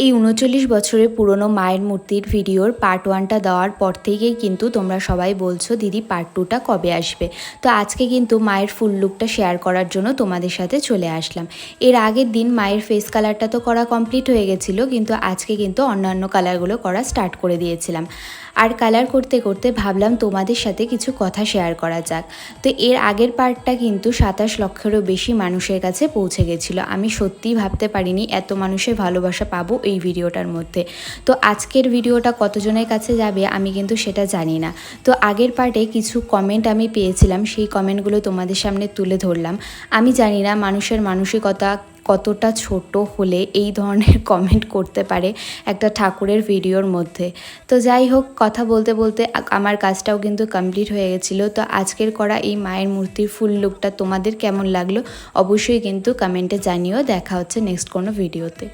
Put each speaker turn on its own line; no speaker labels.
এই ৩৯ বছরের পুরনো মায়ের মূর্তির ভিডিওর পার্ট 1টা দেওয়ার পর থেকেই কিন্তু তোমরা সবাই বলছো দিদি পার্ট 2টা কবে আসবে। তো আজকে কিন্তু মায়ের ফুল লুকটা শেয়ার করার জন্য তোমাদের সাথে চলে আসলাম। এর আগের দিন মায়ের ফেস কালারটা তো করা কমপ্লিট হয়ে গেছিলো, কিন্তু আজকে কিন্তু অন্যান্য কালারগুলো করা স্টার্ট করে দিয়েছিলাম। আর কালার করতে করতে ভাবলাম তোমাদের সাথে কিছু কথা শেয়ার করা যাক। তো এর আগের পার্টটা কিন্তু ২৭ লক্ষেরও বেশি মানুষের কাছে পৌঁছে গেছিলো। আমি সত্যিই ভাবতে পারিনি এত মানুষের ভালোবাসা পাবো এই ভিডিওটার মধ্যে। তো আজকের ভিডিওটা কতজনের কাছে যাবে আমি কিন্তু সেটা জানি না। তো আগের পার্টে কিছু কমেন্ট আমি পেয়েছিলাম, সেই কমেন্টগুলো তোমাদের সামনে তুলে ধরলাম। আমি জানি না মানুষের মানসিকতা কতটা ছোট হলে এই ধরনের কমেন্ট করতে পারে একটা ঠাকুরের ভিডিওর মধ্যে। তো যাই হোক, কথা বলতে বলতে আমার কাজটাও কিন্তু কমপ্লিট হয়ে গেছিলো। তো আজকের করা এই মায়ের মূর্তির ফুল লুকটা তোমাদের কেমন লাগলো অবশ্যই কিন্তু কমেন্টে জানিও। দেখা হচ্ছে নেক্সট কোনো ভিডিওতে।